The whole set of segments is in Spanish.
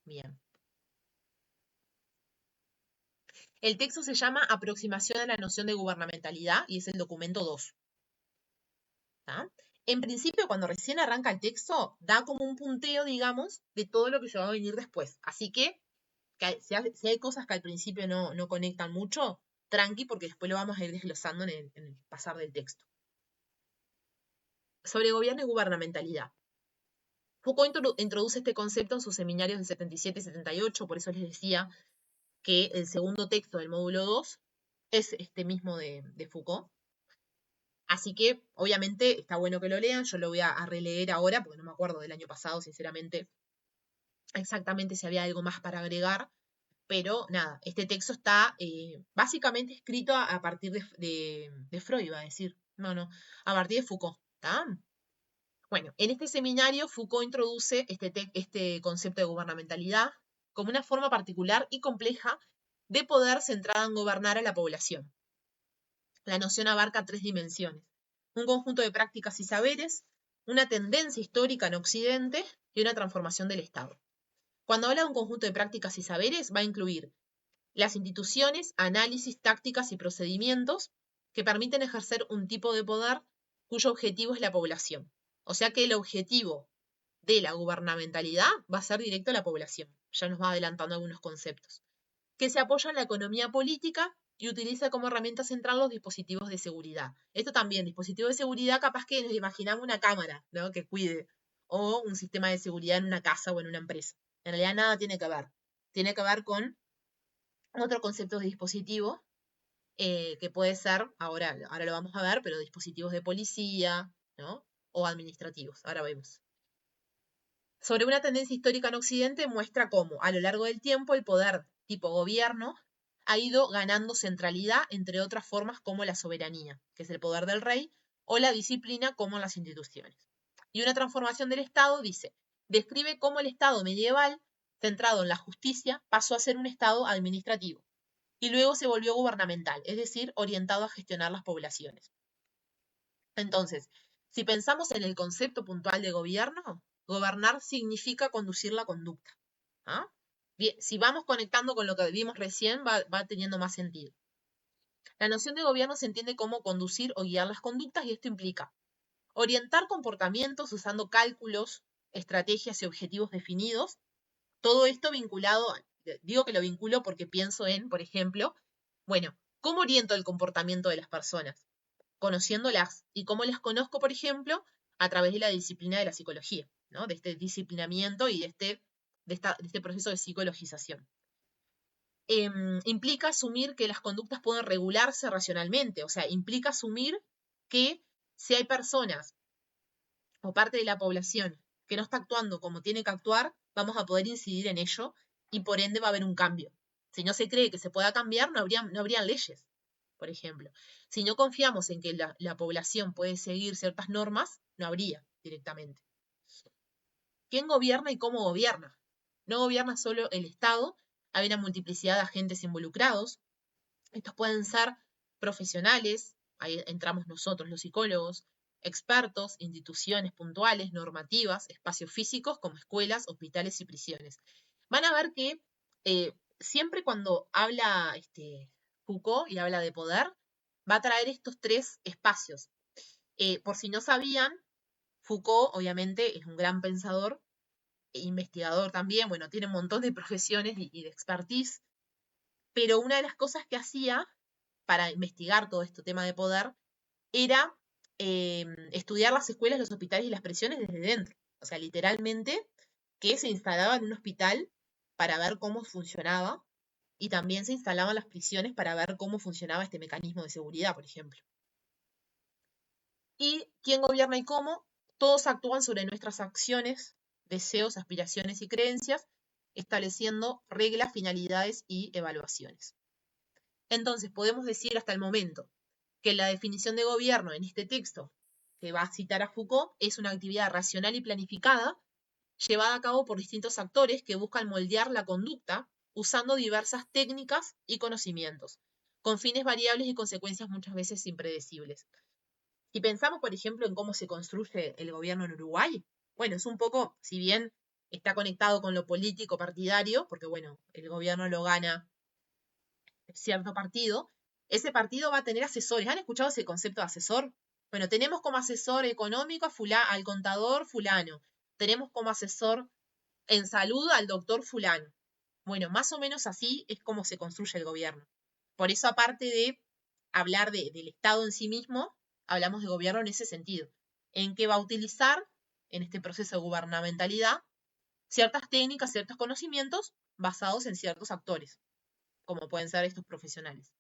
Bien. El texto se llama Aproximación a la noción de gubernamentalidad y es el documento 2. ¿Tá? En principio, cuando recién arranca el texto, da como un punteo, digamos, de todo lo que se va a venir después. Así que si hay cosas que al principio no conectan mucho, tranqui, porque después lo vamos a ir desglosando en el pasar del texto. Sobre gobierno y gubernamentalidad. Foucault introduce este concepto en sus seminarios del 77 y 78, por eso les decía que el segundo texto del módulo 2 es este mismo de Foucault. Así que, obviamente, está bueno que lo lean. Yo lo voy a releer ahora, porque no me acuerdo del año pasado, sinceramente, exactamente si había algo más para agregar. Pero nada, este texto está básicamente escrito a partir de Freud, iba a decir. No, a partir de Foucault. ¿Tá? Bueno, en este seminario Foucault introduce este concepto de gubernamentalidad como una forma particular y compleja de poder centrada en gobernar a la población. La noción abarca 3 dimensiones: un conjunto de prácticas y saberes, una tendencia histórica en Occidente y una transformación del Estado. Cuando habla de un conjunto de prácticas y saberes, va a incluir las instituciones, análisis, tácticas y procedimientos que permiten ejercer un tipo de poder cuyo objetivo es la población. O sea que el objetivo de la gubernamentalidad va a ser directo a la población. Ya nos va adelantando algunos conceptos. Que se apoya en la economía política y utiliza como herramienta central los dispositivos de seguridad. Esto también, dispositivos de seguridad, capaz que nos imaginamos una cámara, ¿no?, que cuide, o un sistema de seguridad en una casa o en una empresa. En realidad nada tiene que ver. Tiene que ver con otro concepto de dispositivo, que puede ser, ahora lo vamos a ver, pero dispositivos de policía, ¿no?, o administrativos. Ahora vemos. Sobre una tendencia histórica en Occidente, muestra cómo a lo largo del tiempo el poder tipo gobierno ha ido ganando centralidad, entre otras formas como la soberanía, que es el poder del rey, o la disciplina como las instituciones. Y una transformación del Estado, describe cómo el Estado medieval, centrado en la justicia, pasó a ser un Estado administrativo y luego se volvió gubernamental, es decir, orientado a gestionar las poblaciones. Entonces, si pensamos en el concepto puntual de gobierno, gobernar significa conducir la conducta. ¿Ah? Bien, si vamos conectando con lo que vimos recién, va teniendo más sentido. La noción de gobierno se entiende como conducir o guiar las conductas, y esto implica orientar comportamientos usando cálculos, estrategias y objetivos definidos. Todo esto vinculado, digo que lo vinculo porque pienso en, por ejemplo, bueno, ¿cómo oriento el comportamiento de las personas? Conociéndolas. ¿Y cómo las conozco, por ejemplo? A través de la disciplina de la psicología, ¿no?, de este disciplinamiento y de este proceso de psicologización. Implica asumir que las conductas pueden regularse racionalmente, o sea, implica asumir que si hay personas o parte de la población que no está actuando como tiene que actuar, vamos a poder incidir en ello y por ende va a haber un cambio. Si no se cree que se pueda cambiar, no habrían leyes, por ejemplo. Si no confiamos en que la población puede seguir ciertas normas, no habría directamente. ¿Quién gobierna y cómo gobierna? No gobierna solo el Estado, hay una multiplicidad de agentes involucrados. Estos pueden ser profesionales, ahí entramos nosotros los psicólogos, expertos, instituciones puntuales, normativas, espacios físicos como escuelas, hospitales y prisiones. Van a ver que siempre cuando habla Foucault y habla de poder, va a traer estos 3 espacios. Por si no sabían, Foucault obviamente es un gran pensador e investigador también, bueno, tiene un montón de profesiones y de expertise, pero una de las cosas que hacía para investigar todo este tema de poder era estudiar las escuelas, los hospitales y las prisiones desde dentro. O sea, literalmente que se instalaba en un hospital para ver cómo funcionaba, y también se instalaban las prisiones para ver cómo funcionaba este mecanismo de seguridad, por ejemplo. ¿Y quién gobierna y cómo? Todos actúan sobre nuestras acciones, deseos, aspiraciones y creencias, estableciendo reglas, finalidades y evaluaciones. Entonces, podemos decir hasta el momento que la definición de gobierno en este texto, que va a citar a Foucault, es una actividad racional y planificada, llevada a cabo por distintos actores que buscan moldear la conducta usando diversas técnicas y conocimientos, con fines variables y consecuencias muchas veces impredecibles. Si pensamos, por ejemplo, en cómo se construye el gobierno en Uruguay, bueno, es un poco, si bien está conectado con lo político partidario, porque bueno, el gobierno lo gana cierto partido, ese partido va a tener asesores. ¿Han escuchado ese concepto de asesor? Bueno, tenemos como asesor económico al contador fulano, tenemos como asesor en salud al doctor fulano. Bueno, más o menos así es como se construye el gobierno. Por eso, aparte de hablar del Estado en sí mismo, hablamos de gobierno en ese sentido, en que va a utilizar en este proceso de gubernamentalidad ciertas técnicas, ciertos conocimientos basados en ciertos actores, como pueden ser estos profesionales.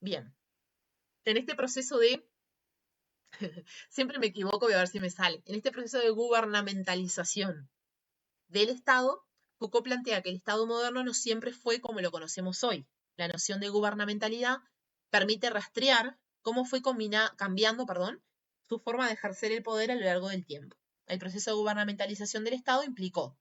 Bien, en este proceso de, siempre me equivoco, voy a ver si me sale, en este proceso de gubernamentalización del Estado, Foucault plantea que el Estado moderno no siempre fue como lo conocemos hoy. La noción de gubernamentalidad permite rastrear cómo fue cambiando su forma de ejercer el poder a lo largo del tiempo. El proceso de gubernamentalización del Estado implicó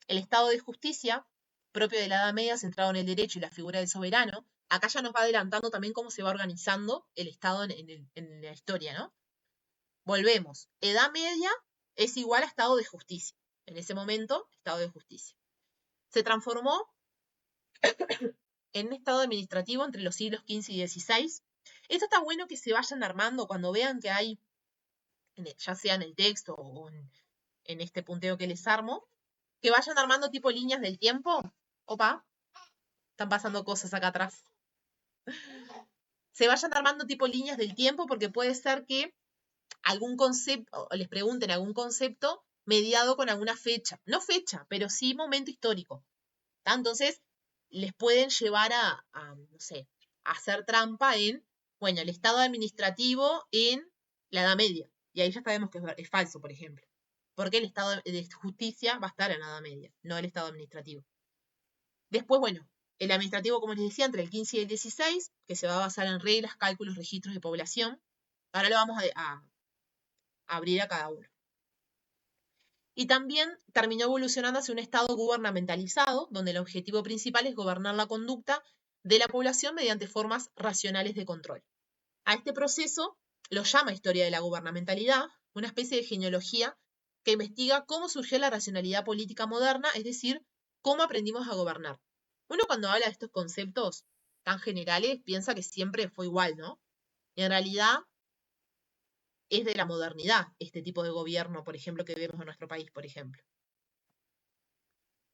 el Estado de justicia, propio de la Edad Media, centrado en el derecho y la figura del soberano. Acá ya nos va adelantando también cómo se va organizando el Estado en la historia, ¿no? Volvemos. Edad Media es igual a Estado de justicia. En ese momento, Estado de justicia. Se transformó en un Estado administrativo entre los siglos XV y XVI. Esto está bueno que se vayan armando cuando vean que hay, ya sea en el texto o en este punteo que les armo, que vayan armando tipo líneas del tiempo. Opa, están pasando cosas acá atrás. Se vayan armando tipo líneas del tiempo porque puede ser que algún concepto, o les pregunten algún concepto mediado con alguna fecha. No fecha, pero sí momento histórico. ¿Tá? Entonces, les pueden llevar no sé, a hacer trampa en, bueno, el estado administrativo en la Edad Media. Y ahí ya sabemos que es falso, por ejemplo. Porque el estado de justicia va a estar en la Edad Media, no el estado administrativo. Después, bueno, el administrativo, como les decía, entre el 15 y el 16, que se va a basar en reglas, cálculos, registros de población. Ahora lo vamos a abrir a cada uno. Y también terminó evolucionando hacia un Estado gubernamentalizado, donde el objetivo principal es gobernar la conducta de la población mediante formas racionales de control. A este proceso lo llama historia de la gubernamentalidad, una especie de genealogía que investiga cómo surgió la racionalidad política moderna, es decir, cómo aprendimos a gobernar. Uno cuando habla de estos conceptos tan generales piensa que siempre fue igual, ¿no? Y en realidad es de la modernidad este tipo de gobierno, por ejemplo, que vemos en nuestro país, por ejemplo.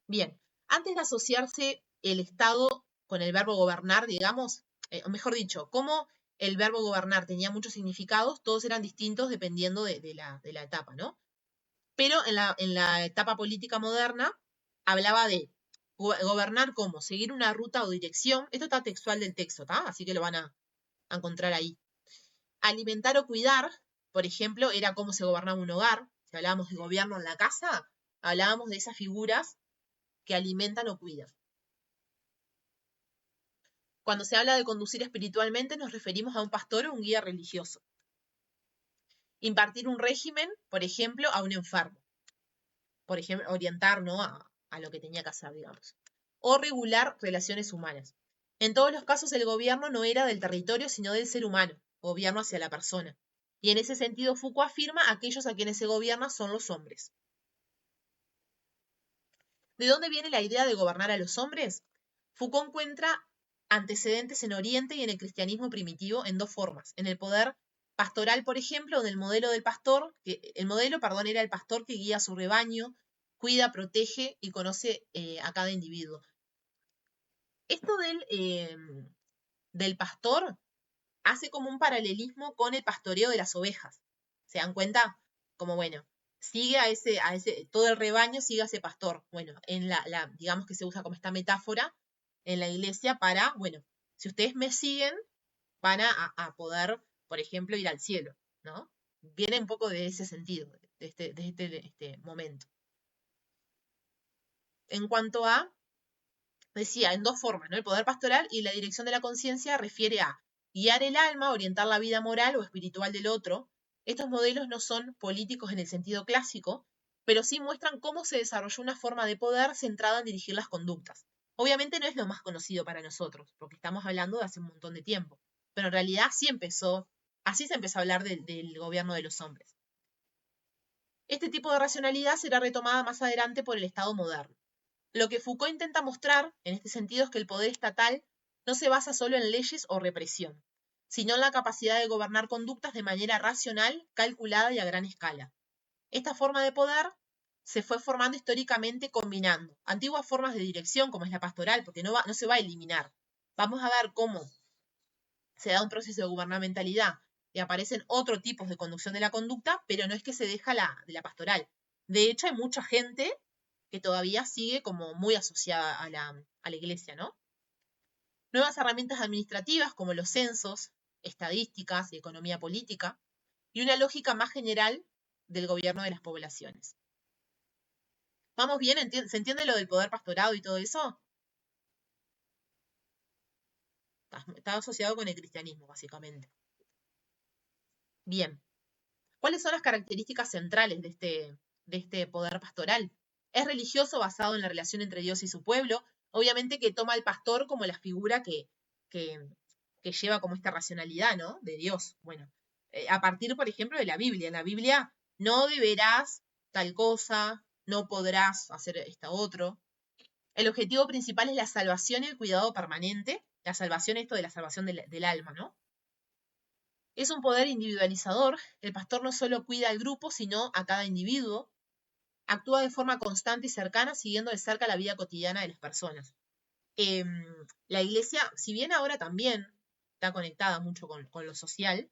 Bien, antes de asociarse el Estado con el verbo gobernar, digamos, o mejor dicho, como el verbo gobernar tenía muchos significados, todos eran distintos dependiendo de la etapa, ¿no? Pero en la etapa política moderna hablaba de gobernar como seguir una ruta o dirección. Esto está textual del texto, ¿tá? Así que lo van a encontrar ahí. Alimentar o cuidar, por ejemplo, era cómo se gobernaba un hogar. Si hablábamos de gobierno en la casa, hablábamos de esas figuras que alimentan o cuidan. Cuando se habla de conducir espiritualmente, nos referimos a un pastor o un guía religioso. Impartir un régimen, por ejemplo, a un enfermo. Por ejemplo, orientar, ¿no? a lo que tenía que hacer, digamos. O regular relaciones humanas. En todos los casos, el gobierno no era del territorio, sino del ser humano, gobierno hacia la persona. Y en ese sentido, Foucault afirma aquellos a quienes se gobierna son los hombres. ¿De dónde viene la idea de gobernar a los hombres? Foucault encuentra antecedentes en Oriente y en el cristianismo primitivo en dos formas. En el poder pastoral, por ejemplo, donde el modelo del pastor, era el pastor que guía a su rebaño, cuida, protege y conoce a cada individuo. Esto del pastor hace como un paralelismo con el pastoreo de las ovejas. ¿Se dan cuenta? Como bueno, sigue todo el rebaño sigue a ese pastor. Bueno, digamos que se usa como esta metáfora en la iglesia para, bueno, si ustedes me siguen, van a poder, por ejemplo, ir al cielo, ¿no? Viene un poco de ese sentido, de este momento. En cuanto a, decía, en dos formas, ¿no? El poder pastoral y la dirección de la conciencia refiere a guiar el alma, orientar la vida moral o espiritual del otro. Estos modelos no son políticos en el sentido clásico, pero sí muestran cómo se desarrolló una forma de poder centrada en dirigir las conductas. Obviamente no es lo más conocido para nosotros, porque estamos hablando de hace un montón de tiempo, pero en realidad así se empezó a hablar del gobierno de los hombres. Este tipo de racionalidad será retomada más adelante por el Estado moderno. Lo que Foucault intenta mostrar, en este sentido, es que el poder estatal no se basa solo en leyes o represión, sino en la capacidad de gobernar conductas de manera racional, calculada y a gran escala. Esta forma de poder se fue formando históricamente combinando antiguas formas de dirección, como es la pastoral, porque no se va a eliminar. Vamos a ver cómo se da un proceso de gubernamentalidad y aparecen otros tipos de conducción de la conducta, pero no es que se deja de la pastoral. De hecho, hay mucha gente que todavía sigue como muy asociada a la iglesia, ¿no? Nuevas herramientas administrativas como los censos, estadísticas y economía política, y una lógica más general del gobierno de las poblaciones. ¿Vamos bien? ¿Se entiende lo del poder pastorado y todo eso? Está asociado con el cristianismo, básicamente. Bien. ¿Cuáles son las características centrales de este poder pastoral? Es religioso, basado en la relación entre Dios y su pueblo. Obviamente que toma al pastor como la figura que, que lleva como esta racionalidad, ¿no? De Dios. Bueno, a partir, por ejemplo, de la Biblia. En la Biblia no deberás tal cosa, no podrás hacer esta otro. El objetivo principal es la salvación y el cuidado permanente. La salvación, esto de la salvación del alma, ¿no? Es un poder individualizador. El pastor no solo cuida al grupo, sino a cada individuo. Actúa de forma constante y cercana, siguiendo de cerca la vida cotidiana de las personas. La iglesia, si bien ahora también está conectada mucho con lo social,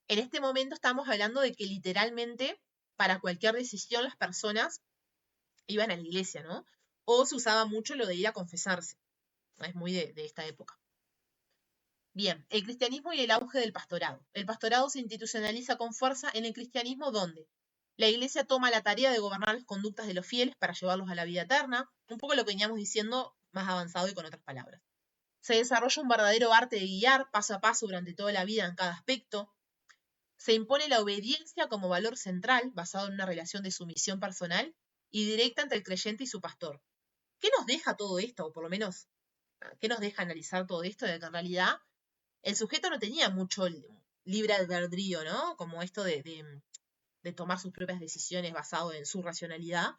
en este momento estamos hablando de que literalmente para cualquier decisión las personas iban a la iglesia, ¿no? O se usaba mucho lo de ir a confesarse. Es muy de esta época. Bien, el cristianismo y el auge del pastorado. El pastorado se institucionaliza con fuerza en el cristianismo donde la iglesia toma la tarea de gobernar las conductas de los fieles para llevarlos a la vida eterna, un poco lo que veníamos diciendo más avanzado y con otras palabras. Se desarrolla un verdadero arte de guiar paso a paso durante toda la vida en cada aspecto. Se impone la obediencia como valor central, basado en una relación de sumisión personal y directa entre el creyente y su pastor. ¿Qué nos deja todo esto? O por lo menos, ¿qué nos deja analizar todo esto? De que en realidad el sujeto no tenía mucho libre albedrío, ¿no? Como esto de tomar sus propias decisiones basado en su racionalidad,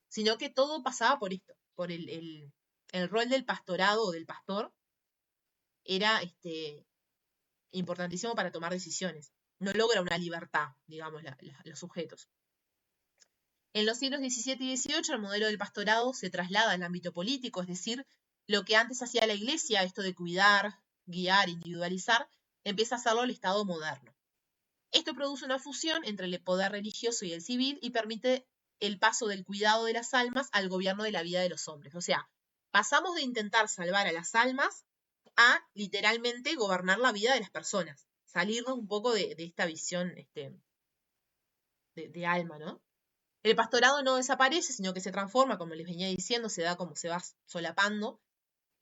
sino que todo pasaba por esto, por el rol del pastorado o del pastor era importantísimo para tomar decisiones. No logra una libertad, digamos, los sujetos. En los siglos XVII y XVIII el modelo del pastorado se traslada al ámbito político, es decir, lo que antes hacía la iglesia, esto de cuidar, guiar, individualizar, empieza a hacerlo el Estado moderno. Esto produce una fusión entre el poder religioso y el civil y permite el paso del cuidado de las almas al gobierno de la vida de los hombres. O sea, pasamos de intentar salvar a las almas a literalmente gobernar la vida de las personas, salirnos un poco de esta visión de alma, ¿no? El pastorado no desaparece, sino que se transforma, como les venía diciendo, se da como se va solapando.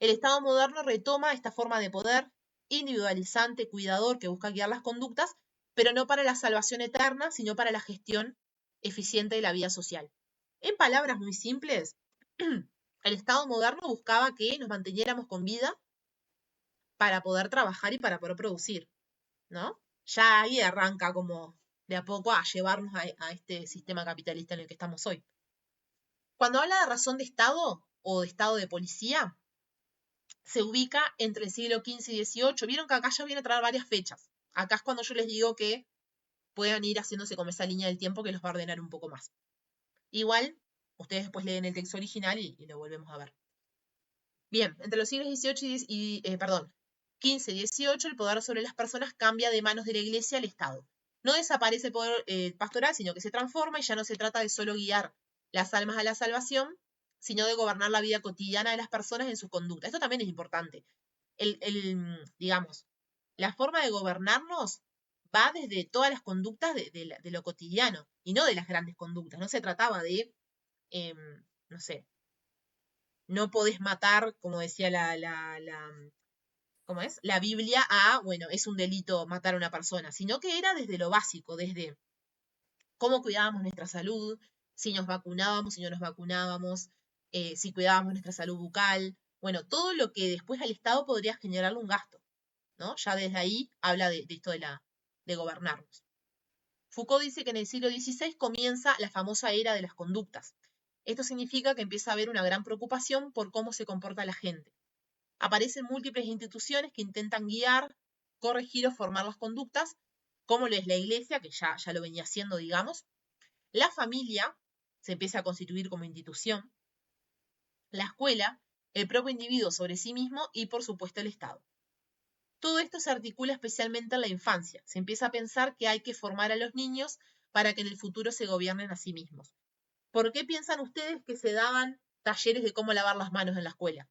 El Estado moderno retoma esta forma de poder individualizante, cuidador, que busca guiar las conductas, pero no para la salvación eterna, sino para la gestión eficiente de la vida social. En palabras muy simples, el Estado moderno buscaba que nos manteniéramos con vida para poder trabajar y para poder producir, ¿no? Ya ahí arranca como de a poco a llevarnos a este sistema capitalista en el que estamos hoy. Cuando habla de razón de Estado o de Estado de policía, se ubica entre el siglo XV y XVIII. Vieron que acá ya viene a traer varias fechas. Acá es cuando yo les digo que puedan ir haciéndose como esa línea del tiempo que los va a ordenar un poco más. Igual, ustedes después leen el texto original y lo volvemos a ver. Bien, entre los siglos XVIII XV y XVIII, el poder sobre las personas cambia de manos de la Iglesia al Estado. No desaparece el poder pastoral, sino que se transforma y ya no se trata de solo guiar las almas a la salvación, sino de gobernar la vida cotidiana de las personas en su conducta. Esto también es importante. Digamos, la forma de gobernarnos va desde todas las conductas de lo cotidiano y no de las grandes conductas. No se trataba de, no sé, no podés matar, como decía ¿cómo es? La Biblia, bueno, es un delito matar a una persona, sino que era desde lo básico, desde cómo cuidábamos nuestra salud, si nos vacunábamos, si no nos vacunábamos, si cuidábamos nuestra salud bucal, bueno, todo lo que después al Estado podría generarle un gasto, ¿no? Ya desde ahí habla de esto de gobernarnos. Foucault dice que en el siglo XVI comienza la famosa era de las conductas. Esto significa que empieza a haber una gran preocupación por cómo se comporta la gente. Aparecen múltiples instituciones que intentan guiar, corregir o formar las conductas, como lo es la iglesia, que ya lo venía haciendo, digamos. La familia se empieza a constituir como institución. La escuela, el propio individuo sobre sí mismo y, por supuesto, el Estado. Todo esto se articula especialmente en la infancia. Se empieza a pensar que hay que formar a los niños para que en el futuro se gobiernen a sí mismos. ¿Por qué piensan ustedes que se daban talleres de cómo lavar las manos en la escuela?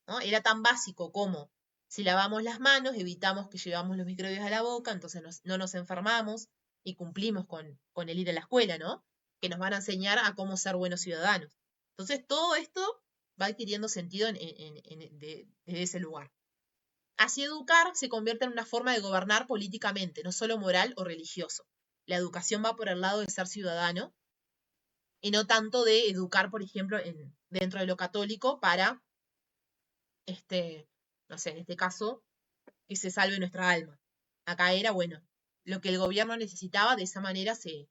¿No? Era tan básico como si lavamos las manos, evitamos que llevamos los microbios a la boca, entonces no nos enfermamos y cumplimos con el ir a la escuela, ¿no? Que nos van a enseñar a cómo ser buenos ciudadanos. Entonces todo esto va adquiriendo sentido desde ese lugar. Así educar se convierte en una forma de gobernar políticamente, no solo moral o religioso. La educación va por el lado de ser ciudadano y no tanto de educar, por ejemplo, dentro de lo católico para, no sé, en este caso, que se salve nuestra alma. Acá era, bueno, lo que el gobierno necesitaba, de esa manera se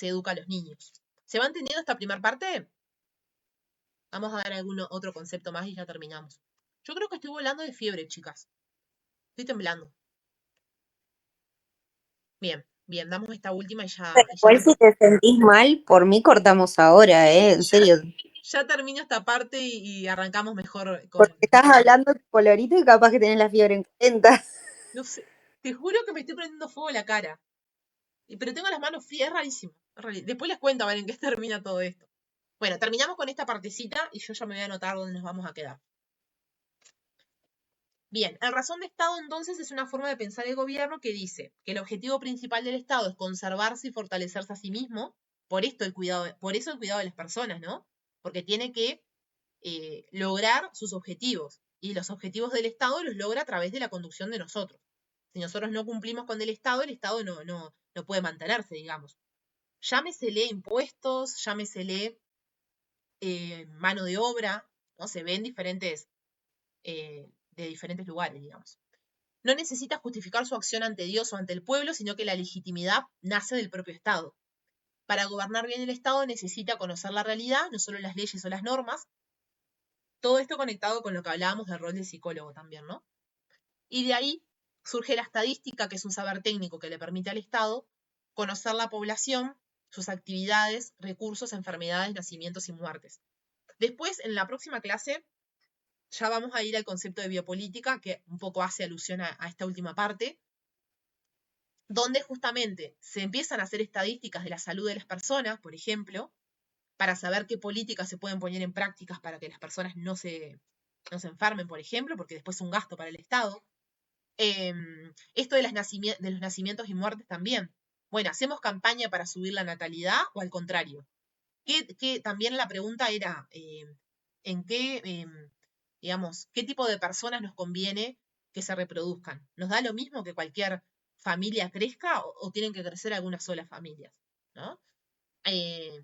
educa a los niños. ¿Se va entendiendo esta primera parte? Vamos a ver algún otro concepto más y ya terminamos. Yo creo que estoy volando de fiebre, chicas. Estoy temblando. Bien, bien, damos esta última y Pero ya, igual si te sentís mal, por mí cortamos ahora, en ya, serio. ya termino esta parte y arrancamos mejor Porque estás hablando colorito y capaz que tenés la fiebre en 40. No sé, te juro que me estoy prendiendo fuego la cara. Pero tengo las manos frías, es rarísimo. Después les cuento a ver en qué termina todo esto. Bueno, terminamos con esta partecita y yo ya me voy a anotar dónde nos vamos a quedar. Bien, el razón de Estado entonces es una forma de pensar el gobierno que dice que el objetivo principal del Estado es conservarse y fortalecerse a sí mismo, por eso el cuidado de las personas, ¿no? Porque tiene que lograr sus objetivos y los objetivos del Estado los logra a través de la conducción de nosotros. Si nosotros no cumplimos con el Estado no puede mantenerse, digamos. Llámesele impuestos, llámesele mano de obra, ¿no? Se ven de diferentes lugares, digamos. No necesita justificar su acción ante Dios o ante el pueblo, sino que la legitimidad nace del propio Estado. Para gobernar bien el Estado necesita conocer la realidad, no solo las leyes o las normas. Todo esto conectado con lo que hablábamos del rol del psicólogo también, ¿no? Y de ahí surge la estadística, que es un saber técnico que le permite al Estado conocer la población, sus actividades, recursos, enfermedades, nacimientos y muertes. Después, en la próxima clase, ya vamos a ir al concepto de biopolítica, que un poco hace alusión a esta última parte, donde justamente se empiezan a hacer estadísticas de la salud de las personas, por ejemplo, para saber qué políticas se pueden poner en prácticas para que las personas no se enfermen, por ejemplo, porque después es un gasto para el Estado. Esto de los nacimientos y muertes también. Bueno, ¿hacemos campaña para subir la natalidad o al contrario? También la pregunta era, ¿en qué, digamos, qué tipo de personas nos conviene que se reproduzcan? ¿Nos da lo mismo que cualquier familia crezca o tienen que crecer algunas solas familias? ¿No?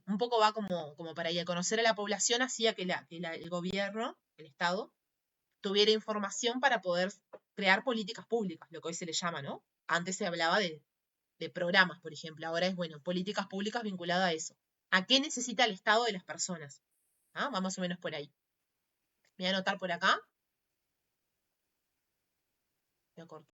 Un poco va como para ir a conocer a la población hacía que el gobierno, el Estado, tuviera información para poder crear políticas públicas, lo que hoy se le llama, ¿no? Antes se hablaba de programas, por ejemplo, ahora es, bueno, políticas públicas vinculadas a eso. ¿A qué necesita el Estado de las personas? ¿Ah? Va más o menos por ahí. Me voy a anotar por acá. Voy a cortar.